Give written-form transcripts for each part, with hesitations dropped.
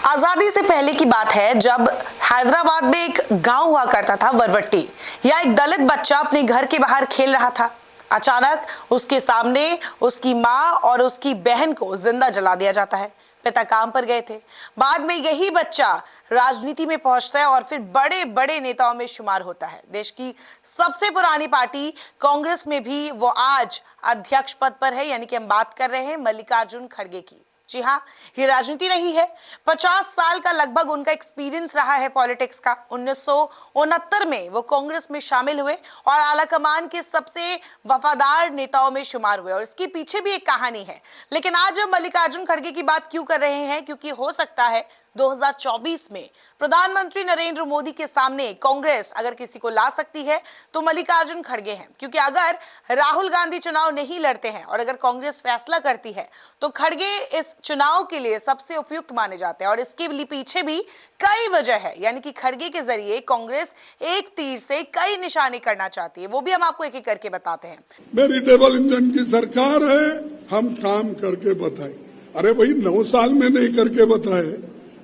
आजादी से पहले की बात है जब हैदराबाद में एक गांव हुआ करता था वरवट्टी। या एक दलित बच्चा अपने घर के बाहर खेल रहा था। अचानक उसके सामने उसकी माँ और उसकी बहन को जिंदा जला दिया जाता है। पिता काम पर गए थे। बाद में यही बच्चा राजनीति में पहुंचता है और फिर बड़े बड़े नेताओं में शुमार होता है। देश की सबसे पुरानी पार्टी कांग्रेस में भी वो आज अध्यक्ष पद पर है, यानी कि हम बात कर रहे हैं मल्लिकार्जुन खड़गे की। जी हाँ, ये राजनीति नहीं है। 50 साल का लगभग उनका एक्सपीरियंस रहा है पॉलिटिक्स का। 1969 में वो कांग्रेस में शामिल हुए और आलाकमान के सबसे वफादार नेताओं में शुमार हुए। और इसके पीछे भी एक कहानी है। लेकिन आज हम मल्लिकार्जुन खड़गे की बात क्यों कर रहे हैं? क्योंकि हो सकता है 2024 में प्रधानमंत्री नरेंद्र मोदी के सामने कांग्रेस अगर किसी को ला सकती है तो मल्लिकार्जुन खड़गे हैं। क्योंकि अगर राहुल गांधी चुनाव नहीं लड़ते हैं और अगर कांग्रेस फैसला करती है तो खड़गे इस चुनाव के लिए सबसे उपयुक्त माने जाते हैं। और इसके पीछे भी कई वजह है, यानी कि खड़गे के जरिए कांग्रेस एक तीर से कई निशाने करना चाहती है। वो भी हम आपको एक एक करके बताते हैं। मेरी डबल इंजन की सरकार है, हम काम करके बताए। अरे भाई 9 साल में नहीं करके बताए,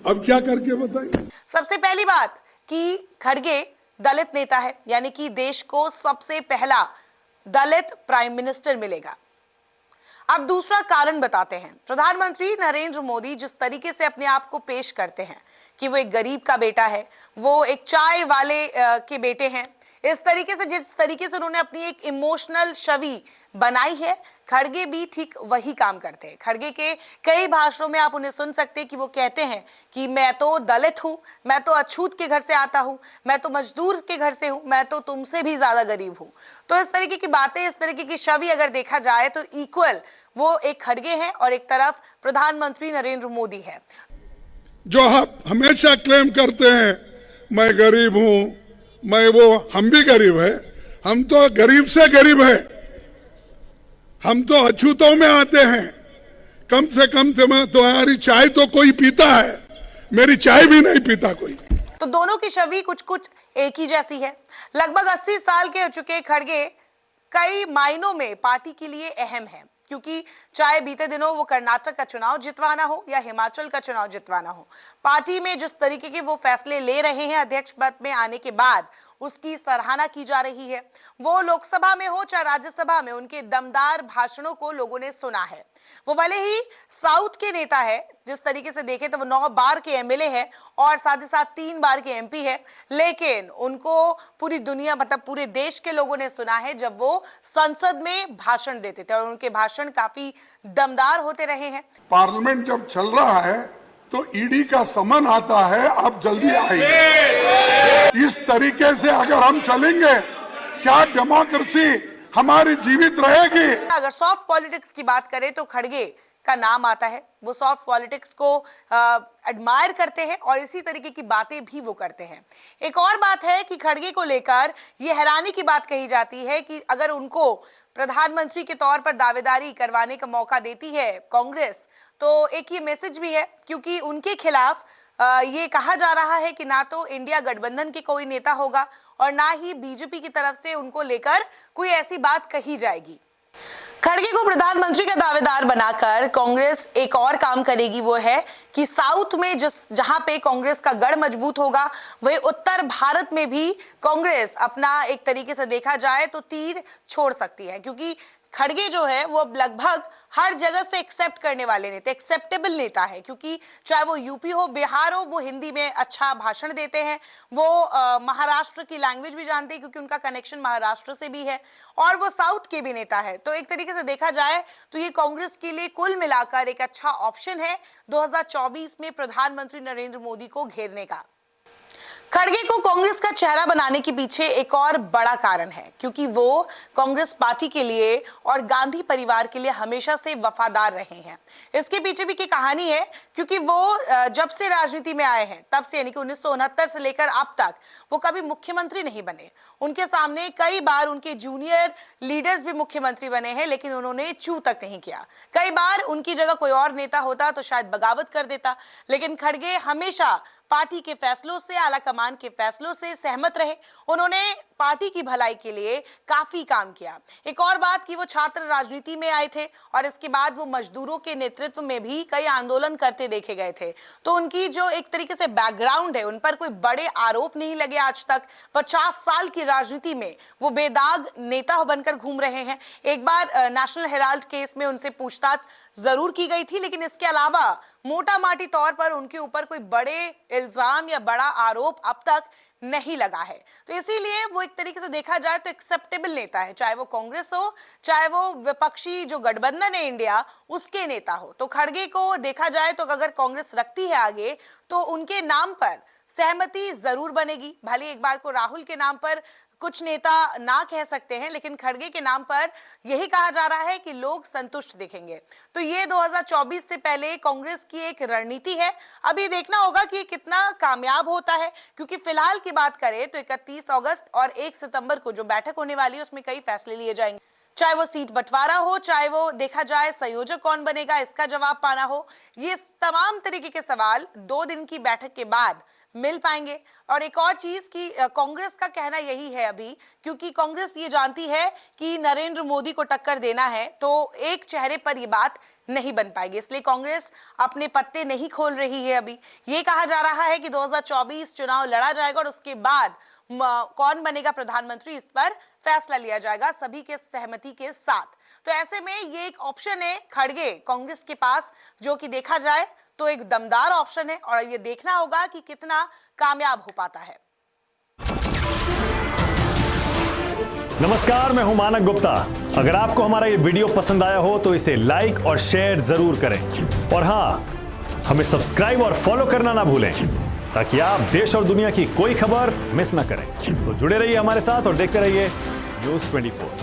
अब क्या करके बताए? सबसे पहली बात कि खड़गे दलित नेता है, यानी कि देश को सबसे पहला दलित प्राइम मिनिस्टर मिलेगा। अब दूसरा कारण बताते हैं। प्रधानमंत्री नरेंद्र मोदी जिस तरीके से अपने आप को पेश करते हैं कि वो एक गरीब का बेटा है, वो एक चाय वाले के बेटे हैं, इस तरीके से जिस तरीके से उन्होंने अपनी एक इमोशनल छवि बनाई है, खड़गे भी ठीक वही काम करते हैं। खड़गे के कई भाषणों में आप उन्हें सुन सकते हैं कि वो कहते हैं कि मैं तो दलित हूं, मैं तो अछूत के घर से आता हूं, मैं तो मजदूर के घर से हूं, मैं तो तुमसे भी ज्यादा गरीब हूं। तो इस तरीके की बातें, इस तरीके की छवि अगर देखा जाए तो इक्वल वो एक खड़गे हैं और एक तरफ प्रधानमंत्री नरेंद्र मोदी है। जो आप हमेशा क्लेम करते हैं मैं गरीब हूं, हम भी गरीब है, हम तो गरीब से गरीब है, हम तो अछूतों में आते हैं। कम से कम तुम्हारी चाय तो कोई पीता है, मेरी चाय भी नहीं पीता कोई। तो दोनों की छवि कुछ कुछ एक ही जैसी है। लगभग 80 साल के हो चुके खड़गे कई मायनों में पार्टी के लिए अहम है, क्योंकि चाहे बीते दिनों वो कर्नाटक का चुनाव जितवाना हो या हिमाचल का चुनाव जितवाना हो, पार्टी में जिस तरीके के वो फैसले ले रहे हैं अध्यक्ष पद में आने के बाद, उसकी सराहना की जा रही है। वो लोकसभा में हो चाहे राज्यसभा में, उनके दमदार भाषणों को लोगों ने सुना है। वो भले ही साउथ के नेता है, जिस तरीके से देखें तो वो 9 बार के एमएलए है और साथ ही साथ 3 बार के एमपी है, लेकिन उनको पूरी दुनिया मतलब पूरे देश के लोगों ने सुना है जब वो संसद में भाषण देते थे और उनके भाषण काफी दमदार होते रहे हैं। पार्लियामेंट जब चल रहा है तो ईडी का समन आता है, आप जल्दी आइए। इस तरीके से अगर हम चलेंगे क्या डेमोक्रेसी हमारी जीवित रहेगी? अगर सॉफ्ट पॉलिटिक्स की बात करें तो खड़गे का नाम आता है। वो सॉफ्ट पॉलिटिक्स को एडमायर करते हैं और इसी तरीके की बातें भी वो करते हैं। एक और बात है कि खड़गे को लेकर ये हैरानी की बात कही जाती है कि अगर उनको प्रधानमंत्री के तौर पर दावेदारी करवाने का मौका देती है कांग्रेस, तो एक ये मैसेज भी है, क्योंकि उनके खिलाफ ये कहा जा रहा है कि ना तो इंडिया गठबंधन के कोई नेता होगा और ना ही बीजेपी की तरफ से उनको लेकर कोई ऐसी बात कही जाएगी। खड़गे को प्रधानमंत्री का दावेदार बनाकर कांग्रेस एक और काम करेगी, वो है कि साउथ में जहां पे कांग्रेस का गढ़ मजबूत होगा, वही उत्तर भारत में भी कांग्रेस अपना एक तरीके से देखा जाए तो तीर छोड़ सकती है। क्योंकि खड़गे जो है वो अब लगभग हर जगह से एक्सेप्ट करने वाले नेता, एक्सेप्टेबल नेता है। क्योंकि चाहे वो यूपी हो, बिहार हो, वो हिंदी में अच्छा भाषण देते हैं। वो महाराष्ट्र की लैंग्वेज भी जानते हैं क्योंकि उनका कनेक्शन महाराष्ट्र से भी है और वो साउथ के भी नेता है। तो एक तरीके से देखा जाए तो ये कांग्रेस के लिए कुल मिलाकर एक अच्छा ऑप्शन है 2024 में प्रधानमंत्री नरेंद्र मोदी को घेरने का। खड़गे को कांग्रेस का चेहरा बनाने के पीछे एक और बड़ा कारण है, क्योंकि वो कांग्रेस पार्टी के लिए और गांधी परिवार के लिए हमेशा से वफादार रहे हैं। इसके पीछे भी की कहानी है, क्योंकि वो जब से राजनीति में आए हैं तब से, यानी कि 1969 से लेकर अब तक वो कभी मुख्यमंत्री नहीं बने। उनके सामने कई बार उनके जूनियर लीडर्स भी मुख्यमंत्री बने हैं, लेकिन उन्होंने चू तक नहीं किया। कई बार उनकी जगह कोई और नेता होता तो शायद बगावत कर देता, लेकिन खड़गे हमेशा पार्टी के फैसलों से, आला कमान के फैसलों से सहमत रहे। उन्होंने पार्टी की भलाई के लिए काफी काम किया। एक और बात कि वो छात्र राजनीति में आए थे और इसके बाद वो मजदूरों के नेतृत्व में भी कई आंदोलन करते देखे गए थे। तो उनकी जो एक तरीके से बैकग्राउंड है, उन पर कोई बड़े आरोप नहीं लगे आज तक। 50 साल की राजनीति में वो बेदाग नेता बनकर घूम रहे हैं। एक बार नेशनल हेराल्ड केस में उनसे पूछताछ जरूर की गई थी, लेकिन इसके अलावा मोटा माटी तौर पर उनके ऊपर कोई बड़े इल्जाम या बड़ा आरोप अब तक नहीं लगा है। तो इसीलिए वो एक तरीके से देखा जाए तो एक्सेप्टेबल नेता है, चाहे वो कांग्रेस हो, चाहे वो विपक्षी जो गठबंधन है इंडिया उसके नेता हो। तो खड़गे को देखा जाए तो अगर कांग्रेस रखती है आगे तो उनके नाम पर सहमति जरूर बनेगी। भले एक बार को राहुल के नाम पर कुछ नेता ना कह सकते हैं, लेकिन खड़गे के नाम पर यही कहा जा रहा है कि लोग संतुष्ट दिखेंगे। तो ये 2024 से पहले कांग्रेस की एक रणनीति है। अभी देखना होगा कि कितना कामयाब होता है, क्योंकि फिलहाल की बात करें तो 31 अगस्त और 1 सितंबर को जो बैठक होने वाली है उसमें कई फैसले लिए जाएंगे। चाहे वो सीट बंटवारा हो, चाहे वो देखा जाए संयोजक कौन बनेगा इसका जवाब पाना हो, ये तमाम तरीके के सवाल 2 दिन की बैठक के बाद मिल पाएंगे। और एक और चीज कि कांग्रेस का कहना यही है अभी, क्योंकि कांग्रेस ये जानती है कि नरेंद्र मोदी को टक्कर देना है तो एक चेहरे पर ये बात नहीं बन पाएगी, इसलिए कांग्रेस अपने पत्ते नहीं खोल रही है। अभी ये कहा जा रहा है कि 2024 चुनाव लड़ा जाएगा और उसके बाद कौन बनेगा प्रधानमंत्री इस पर फैसला लिया जाएगा सभी के सहमति के साथ। तो ऐसे में ये एक ऑप्शन है खड़गे कांग्रेस के पास, जो कि देखा जाए तो एक दमदार ऑप्शन है और ये देखना होगा कि कितना कामयाब हो पाता है। नमस्कार, मैं हूं मानक गुप्ता। अगर आपको हमारा ये वीडियो पसंद आया हो तो इसे लाइक और शेयर जरूर करें, और हां, हमें सब्सक्राइब और फॉलो करना ना भूलें ताकि आप देश और दुनिया की कोई खबर मिस ना करें। तो जुड़े रहिए हमारे साथ और देखते रहिए न्यूज़ 24।